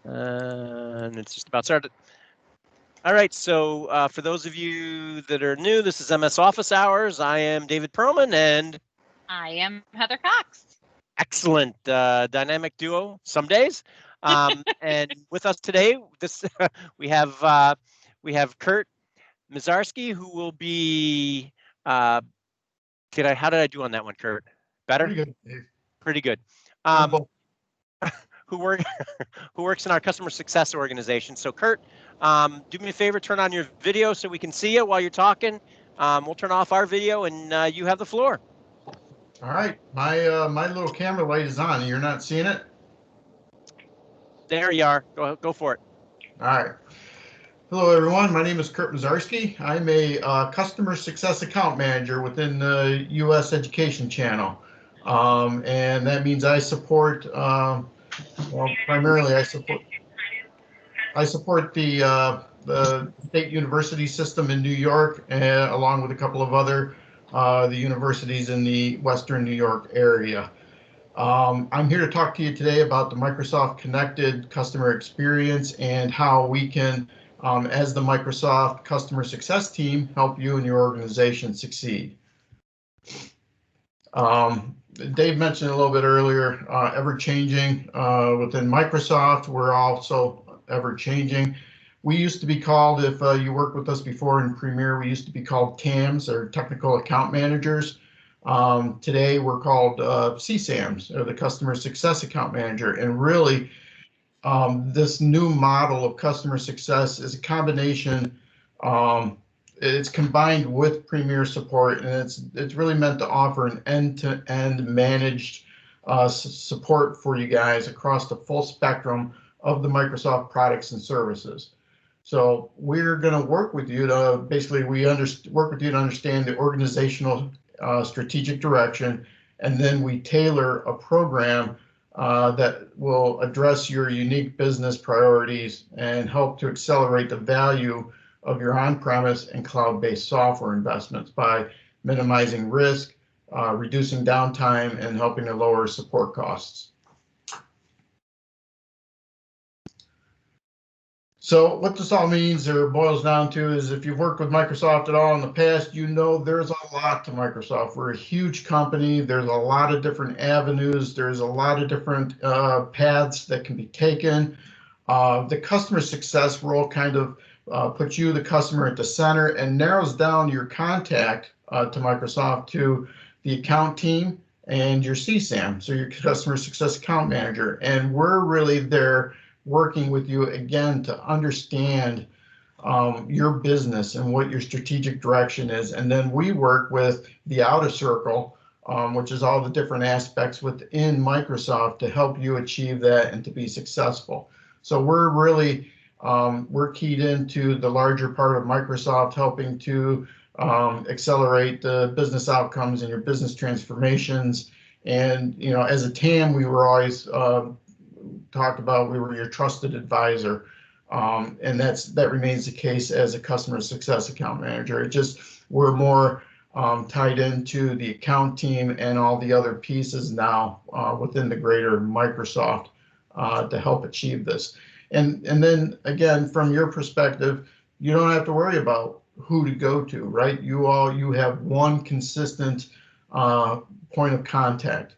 And it's just about started. All right, so for those of you that are new, this is MS Office Hours. I am David Perlman, and I am Heather Cox. excellent dynamic duo some days. And with us today, this we have Curt Mocarski, who will be. How did I do on that one, Curt? Better? Pretty good, Dave. Pretty good. Who works in our customer success organization. So Curt, do me a favor, turn on your video so we can see you while you're talking. We'll turn off our video and you have the floor. All right, my little camera light is on. You're not seeing it? There you are. Go for it. All right. Hello, everyone. My name is Curt Mocarski. I'm a customer success account manager within the U.S. Education Channel, and that means I support. Primarily, I support the state university system in New York, along with a couple of other the universities in the Western New York area. I'm here to talk to you today about the Microsoft Connected customer experience and how we can, as the Microsoft customer success team, help you and your organization succeed. Dave mentioned a little bit earlier, ever-changing within Microsoft. We're also ever-changing. We used to be called, if you worked with us before in Premier, we used to be called TAMs, or Technical Account Managers. Today we're called CSAMs, or the Customer Success Account Manager. And really, this new model of customer success is a combination. It's combined with Premier support, and it's really meant to offer an end-to-end managed support for you guys across the full spectrum of the Microsoft products and services. So we're going to work with you to basically work with you to understand the organizational strategic direction, and then we tailor a program that will address your unique business priorities and help to accelerate the value of your on-premise and cloud-based software investments by minimizing risk, reducing downtime, and helping to lower support costs. So what this all means, or boils down to, is if you've worked with Microsoft at all in the past, you know there's a lot to Microsoft. We're a huge company. There's a lot of different avenues. There's a lot of different paths that can be taken. The customer success role kind of puts you, the customer, at the center and narrows down your contact to Microsoft to the account team and your CSAM, so your customer success account manager. And we're really there working with you again to understand your business and what your strategic direction is. And then we work with the outer circle, which is all the different aspects within Microsoft to help you achieve that and to be successful. So we're really, we're keyed into the larger part of Microsoft, helping to accelerate the business outcomes and your business transformations. And, you know, as a TAM, we were always talked about, we were your trusted advisor. And that remains the case as a customer success account manager. It just, we're more tied into the account team and all the other pieces now within the greater Microsoft to help achieve this. And then again, from your perspective, you don't have to worry about who to go to, right? You have one consistent point of contact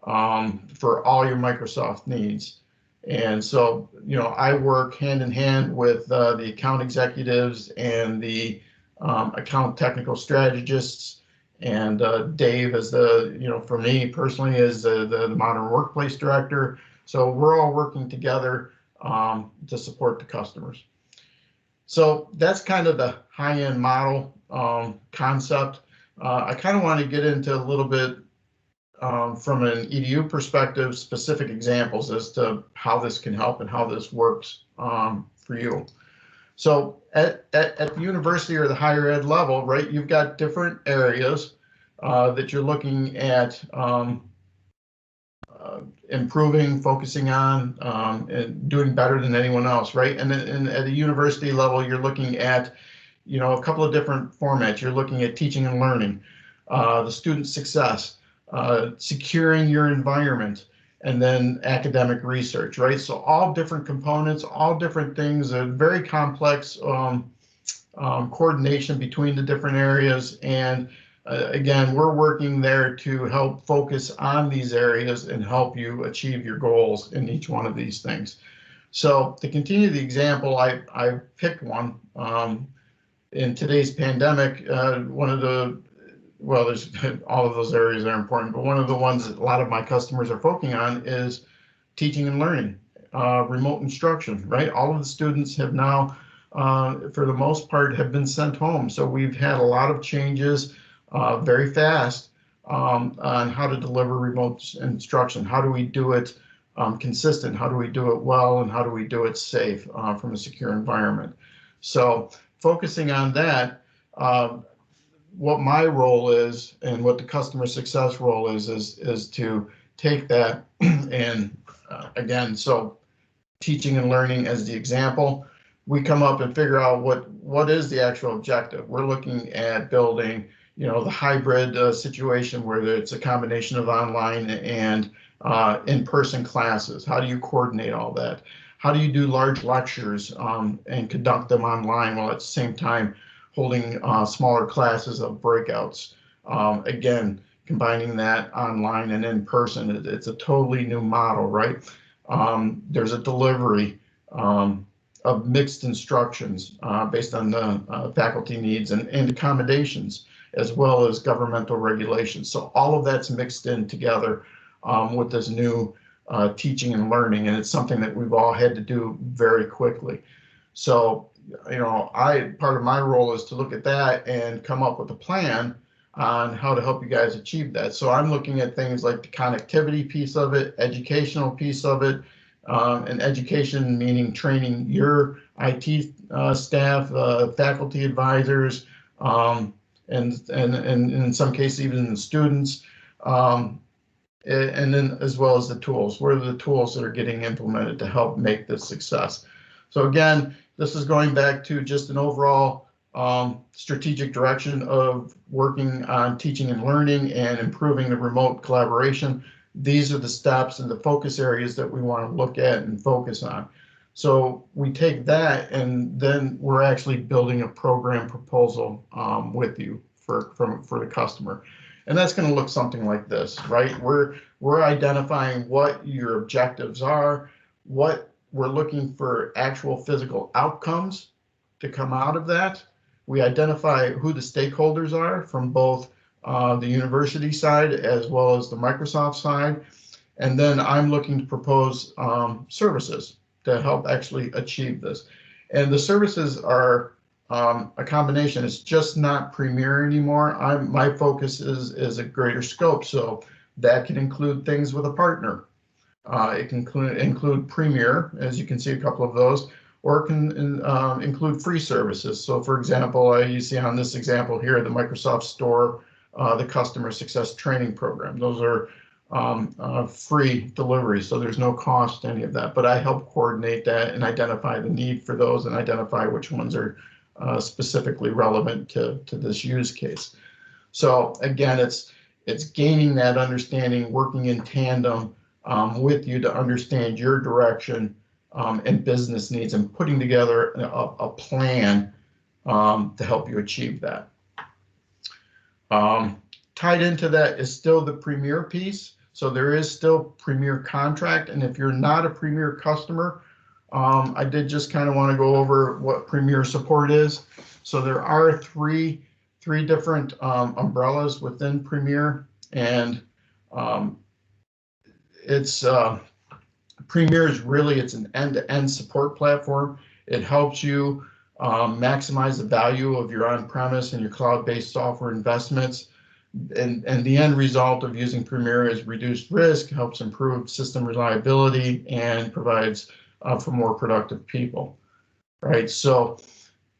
for all your Microsoft needs. And so, you know, I work hand in hand with the account executives and the account technical strategists, and Dave is the, you know, for me personally, is the modern workplace director. So we're all working together to support the customers. So that's kind of the high-end model concept. I kind of want to get into a little bit from an EDU perspective, specific examples as to how this can help and how this works for you. So at the university or the higher ed level, right, you've got different areas that you're looking at improving, focusing on, and doing better than anyone else, right? And then at the university level, you're looking at, you know, a couple of different formats. You're looking at teaching and learning, the student success, securing your environment, and then academic research, right? So all different components, all different things, a very complex coordination between the different areas. And again, we're working there to help focus on these areas and help you achieve your goals in each one of these things. So to continue the example, I picked one. In today's pandemic, one of the, well, there's all of those areas are important, but one of the ones that a lot of my customers are focusing on is teaching and learning, remote instruction, right? All of the students have now, for the most part, have been sent home. So we've had a lot of changes very fast on how to deliver remote instruction. How do we do it consistent? How do we do it well? And how do we do it safe from a secure environment? So focusing on that, what my role is and what the customer success role is to take that and again, so teaching and learning as the example, we come up and figure out what is the actual objective. We're looking at building, the hybrid situation where it's a combination of online and in-person classes. How do you coordinate all that? How do you do large lectures and conduct them online while at the same time holding smaller classes of breakouts? Again, combining that online and in person, it's a totally new model, right? There's a delivery of mixed instructions based on the faculty needs and accommodations, as well as governmental regulations. So all of that's mixed in together with this new teaching and learning, and it's something that we've all had to do very quickly. So, part of my role is to look at that and come up with a plan on how to help you guys achieve that. So I'm looking at things like the connectivity piece of it, educational piece of it, and education meaning training your IT staff, faculty advisors, and in some cases even the students. And then as well as the tools. What are the tools that are getting implemented to help make this success? So again, this is going back to just an overall strategic direction of working on teaching and learning and improving the remote collaboration. These are the steps and the focus areas that we want to look at and focus on. So we take that and then we're actually building a program proposal with you for the customer. And that's going to look something like this, right? We're identifying what your objectives are, what we're looking for actual physical outcomes to come out of that. We identify who the stakeholders are from both the university side as well as the Microsoft side. And then I'm looking to propose services to help actually achieve this. And the services are a combination. It's just not Premier anymore. My focus is a greater scope. So that can include things with a partner. It can include Premier, as you can see a couple of those, or it can include free services. So for example, you see on this example here, the Microsoft Store, the Customer Success Training Program. Those are free delivery, so there's no cost to any of that. But I help coordinate that and identify the need for those and identify which ones are specifically relevant to this use case. So again, it's gaining that understanding, working in tandem with you to understand your direction and business needs, and putting together a plan to help you achieve that. Tied into that is still the Premier piece. So there is still Premier contract, and if you're not a Premier customer, I did just kind of want to go over what Premier support is. So there are three different umbrellas within Premier, and it's Premier is really, it's an end-to-end support platform. It helps you maximize the value of your on-premise and your cloud-based software investments. And the end result of using Premier is reduced risk, helps improve system reliability, and provides for more productive people, right? So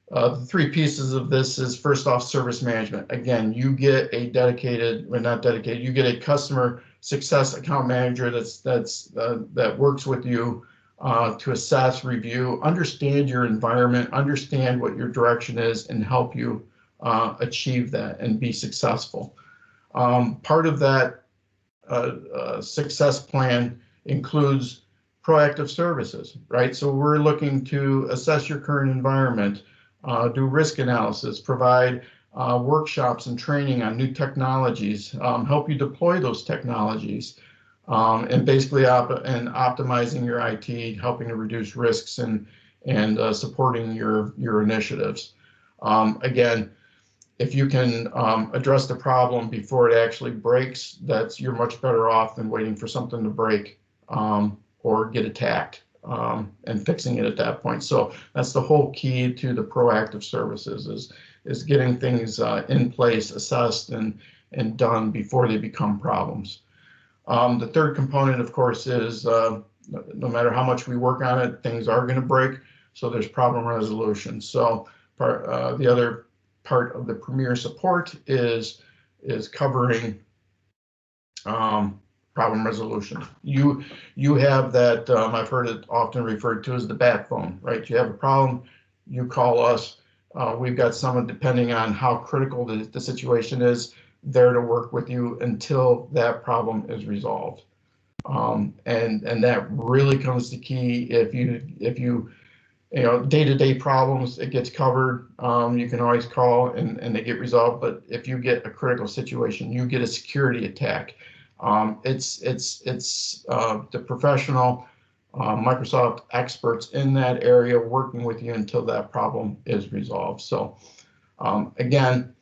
the three pieces of this is, first off, service management. Again, you get a dedicated, well, not dedicated, you get a customer success account manager that works with you to assess, review, understand your environment, understand what your direction is, and help you achieve that and be successful. Part of that success plan includes proactive services, right? So we're looking to assess your current environment, do risk analysis, provide workshops and training on new technologies, help you deploy those technologies, and basically optimizing your IT, helping to reduce risks and supporting your initiatives. Again, if you can address the problem before it actually breaks, you're much better off than waiting for something to break or get attacked and fixing it at that point. So that's the whole key to the proactive services is getting things in place, assessed, and done before they become problems. The third component, of course, is no matter how much we work on it, things are going to break. So there's problem resolution. So the other part of the Premier support is covering problem resolution. You have that, I've heard it often referred to as the bat phone, right? You have a problem, you call us. We've got someone, depending on how critical the situation is, there to work with you until that problem is resolved. And that really comes to key. If you day-to-day problems, it gets covered. You can always call and they get resolved. But if you get a critical situation, you get a security attack. It's the professional Microsoft experts in that area working with you until that problem is resolved. So again,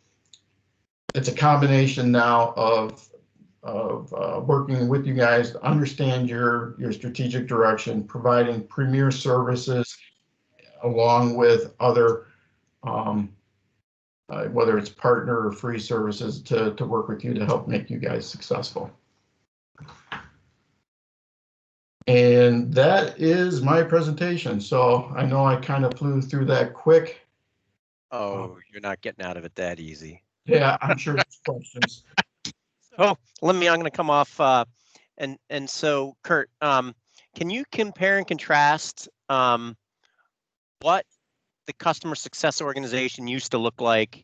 it's a combination now of working with you guys to understand your strategic direction, providing premier services along with other, whether it's partner or free services to work with you to help make you guys successful. And that is my presentation. So I know I kind of flew through that quick. Oh, you're not getting out of it that easy. Yeah, I'm sure there's questions. Oh, I'm going to come off. And so, Curt, can you compare and contrast what the customer success organization used to look like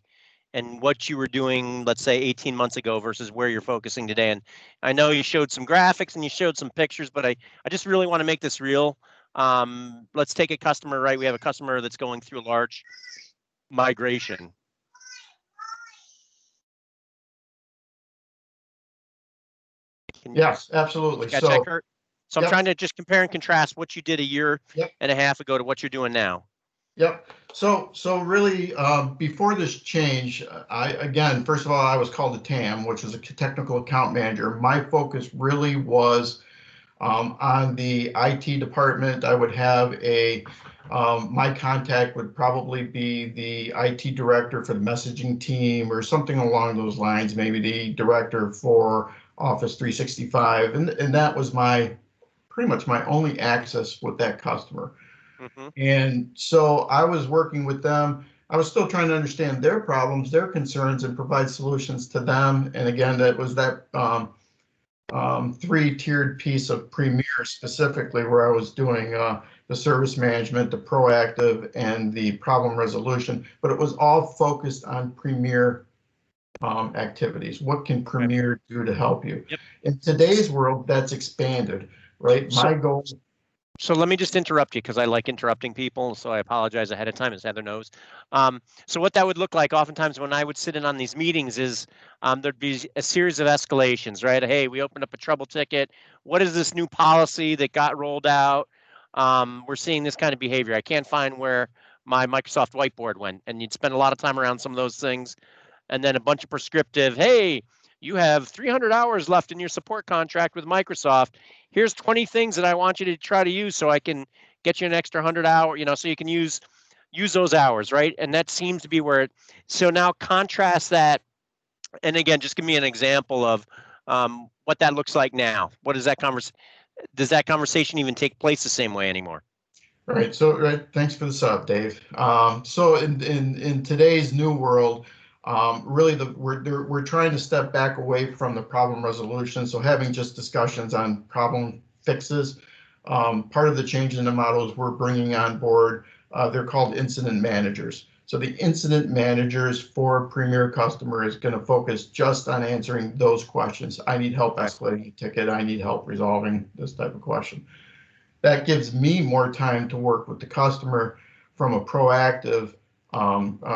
and what you were doing, let's say 18 months ago versus where you're focusing today? And I know you showed some graphics and you showed some pictures, but I just really want to make this real. Let's take a customer, right? We have a customer that's going through a large migration. Yes, absolutely. Catch that, Curt? So yep. I'm trying to just compare and contrast what you did a year yep. and a half ago to what you're doing now. Yep. So really, before this change, again, first of all, I was called a TAM, which was a technical account manager. My focus really was on the IT department. I would have my contact would probably be the IT director for the messaging team or something along those lines, maybe the director for Office 365. And that was pretty much my only access with that customer. Mm-hmm. And so I was working with them. I was still trying to understand their problems, their concerns, and provide solutions to them. And again, that was that three-tiered piece of Premier specifically, where I was doing the service management, the proactive, and the problem resolution. But it was all focused on Premier activities. What can Premier do to help you? Yep. In today's world, that's expanded, right? My goal. So let me just interrupt you because I like interrupting people. So I apologize ahead of time, as Heather knows. So what that would look like oftentimes when I would sit in on these meetings is there'd be a series of escalations, right? Hey, we opened up a trouble ticket. What is this new policy that got rolled out? We're seeing this kind of behavior. I can't find where my Microsoft whiteboard went. And you'd spend a lot of time around some of those things. And then a bunch of prescriptive, hey, you have 300 hours left in your support contract with Microsoft. Here's 20 things that I want you to try to use so I can get you an extra 100 hour, so you can use those hours, right? And that seems to be where so now contrast that. And again, just give me an example of what that looks like now. What is that does that conversation even take place the same way anymore? Right. So, thanks for the sub, Dave. So in today's new world, really we're trying to step back away from the problem resolution. So having just discussions on problem fixes. Part of the change in the models we're bringing on board, they're called incident managers. So the incident managers for Premier Customer is going to focus just on answering those questions. I need help escalating a ticket. I need help resolving this type of question. That gives me more time to work with the customer from a proactive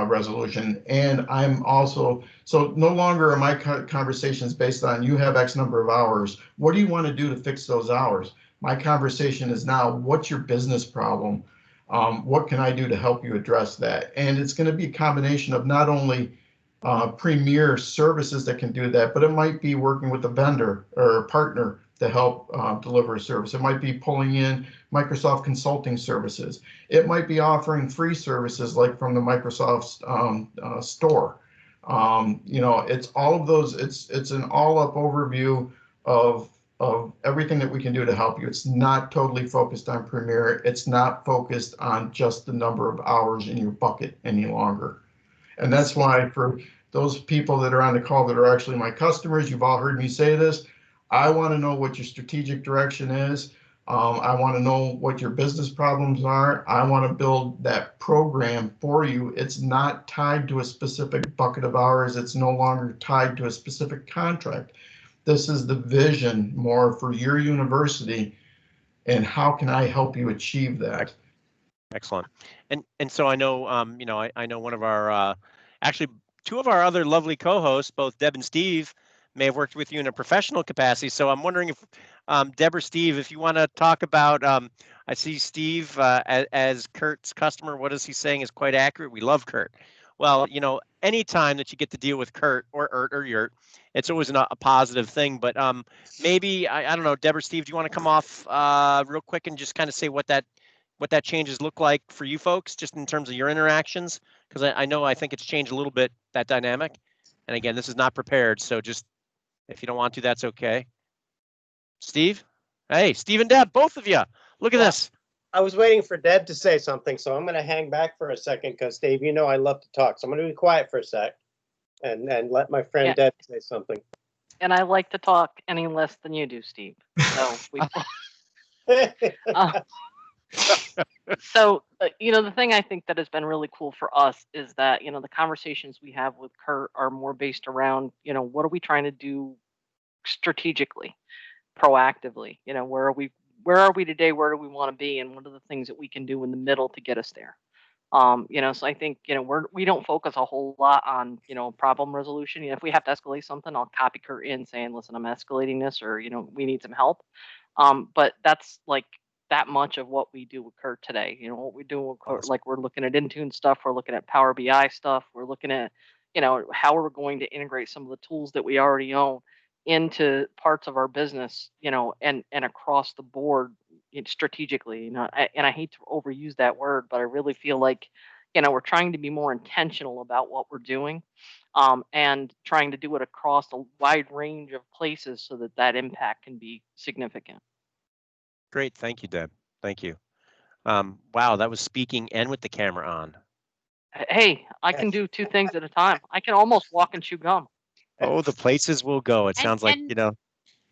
resolution. And I'm also, so no longer are my conversations based on you have X number of hours. What do you want to do to fix those hours? My conversation is now, what's your business problem? What can I do to help you address that? And it's going to be a combination of not only Premier services that can do that, but it might be working with a vendor or a partner to help deliver a service. It might be pulling in Microsoft consulting services. It might be offering free services like from the Microsoft store. It's all of those. It's an all-up overview of everything that we can do to help you. It's not totally focused on Premier. It's not focused on just the number of hours in your bucket any longer. And that's why for those people that are on the call that are actually my customers, you've all heard me say this, I want to know what your strategic direction is. I want to know what your business problems are. I want to build that program for you. It's not tied to a specific bucket of hours. It's no longer tied to a specific contract. This is the vision more for your university, and how can I help you achieve that? Excellent. And so I know, I know one of our, actually two of our other lovely co-hosts, both Deb and Steve, may have worked with you in a professional capacity. So I'm wondering if Deb or Steve, if you want to talk about, I see Steve as Curt's customer. What is he saying is quite accurate. We love Curt. Well, anytime that you get to deal with Curt or Ert or Yurt, it's always a positive thing. But maybe, I don't know, Deb or Steve, do you want to come off real quick and just kind of say what that changes look like for you folks, just in terms of your interactions? Because I think it's changed a little bit, that dynamic. And again, this is not prepared, so just if you don't want to, that's okay. Steve? Hey, Steve and Deb, both of you. Look at this. I was waiting for Deb to say something, so I'm going to hang back for a second because, Dave, I love to talk. So I'm going to be quiet for a sec and let my friend Deb say something. And I like to talk any less than you do, Steve. So the thing I think that has been really cool for us is that, the conversations we have with Curt are more based around, what are we trying to do strategically, proactively? Where are we today? Where do we want to be? And what are the things that we can do in the middle to get us there? So I think, we don't focus a whole lot on, problem resolution. If we have to escalate something, I'll copy Curt in saying, listen, I'm escalating this, or, we need some help. But that's like that much of what we do with Curt today. What we do with Curt, like we're looking at Intune stuff, we're looking at Power BI stuff, we're looking at, how we're going to integrate some of the tools that we already own into parts of our business, and across the board strategically. And I hate to overuse that word, but I really feel like, we're trying to be more intentional about what we're doing, and trying to do it across a wide range of places so that impact can be significant. Great. Thank you, Deb. Thank you. Wow, that was speaking and with the camera on. Hey, I can do two things at a time. I can almost walk and chew gum. Oh, the places we'll go. It sounds like,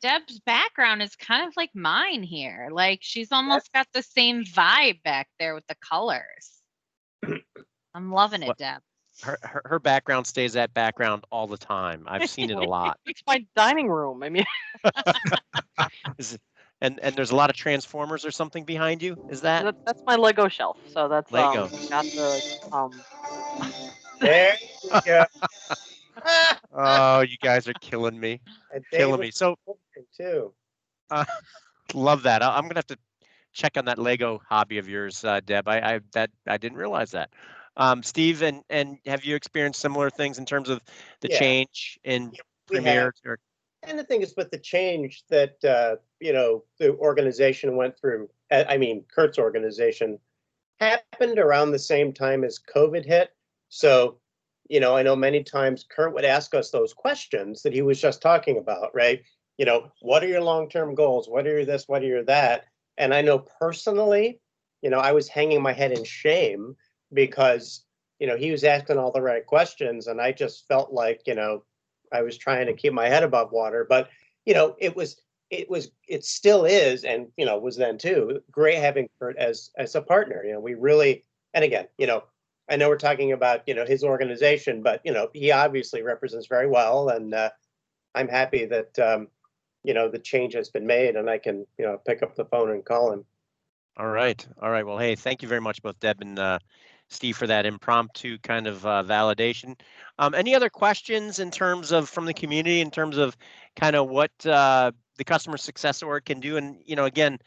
Deb's background is kind of like mine here. Like she's almost got the same vibe back there with the colors. I'm loving it, Deb. Her background stays that background all the time. I've seen it a lot. It's my dining room. I mean, and there's a lot of Transformers or something behind you. Is that? That's my Lego shelf. So that's Lego. Got the There you go. Oh, you guys are killing me. Killing me. So too. Love that. I'm gonna have to check on that Lego hobby of yours, Deb. I didn't realize that. Steve, and have you experienced similar things in terms of the change in Premier? And the thing is, with the change that the organization went through, Curt's organization happened around the same time as COVID hit. So, I know many times Curt would ask us those questions that he was just talking about, right? What are your long-term goals? What are your this? What are your that? And I know personally, I was hanging my head in shame because, he was asking all the right questions, and I just felt like, I was trying to keep my head above water. But, it still is, and, was then too, great having Curt as a partner. We really, and again, I know we're talking about, his organization, but, he obviously represents very well. And I'm happy that, the change has been made and I can, pick up the phone and call him. All right. Well, hey, thank you very much, both Deb and Steve, for that impromptu kind of validation. Any other questions in terms of from the community in terms of kind of what the customer success org can do? And, again,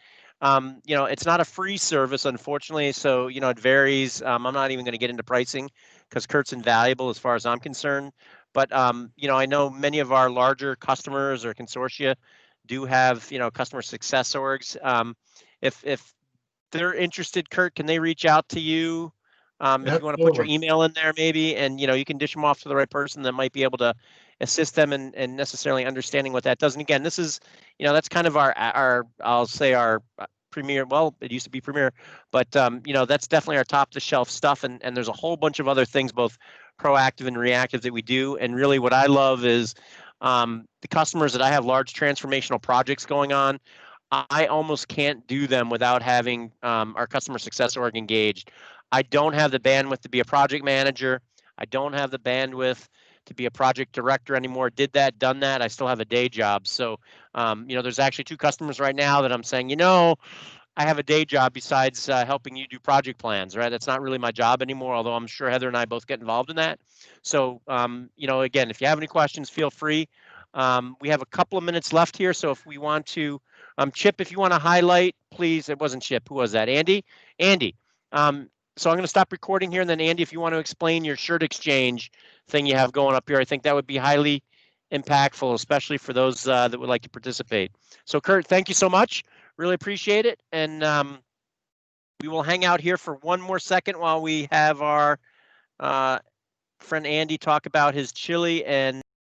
it's not a free service, unfortunately. So, it varies. I'm not even going to get into pricing because Curt's invaluable as far as I'm concerned. But, I know many of our larger customers or consortia do have, customer success orgs. If they're interested, Curt, can they reach out to you? If you want to put your email in there, maybe, and you can dish them off to the right person that might be able to assist them in necessarily understanding what that does. And again, this is, that's kind of our I'll say our premier. Well, it used to be premier, but that's definitely our top of the shelf stuff. And there's a whole bunch of other things, both proactive and reactive, that we do. And really, what I love is the customers that I have large transformational projects going on. I almost can't do them without having our customer success org engaged. I don't have the bandwidth to be a project manager. I don't have the bandwidth to be a project director anymore. Did that, done that. I still have a day job. So, there's actually 2 customers right now that I'm saying, I have a day job besides helping you do project plans, right? That's not really my job anymore, although I'm sure Heather and I both get involved in that. So, again, if you have any questions, feel free. We have a couple of minutes left here. So if we want to, Chip, if you want to highlight, please. It wasn't Chip. Who was that? Andy? Andy. So I'm going to stop recording here. And then, Andy, if you want to explain your shirt exchange thing you have going up here, I think that would be highly impactful, especially for those that would like to participate. So, Curt, thank you so much. Really appreciate it. And we will hang out here for one more second while we have our friend Andy talk about his chili and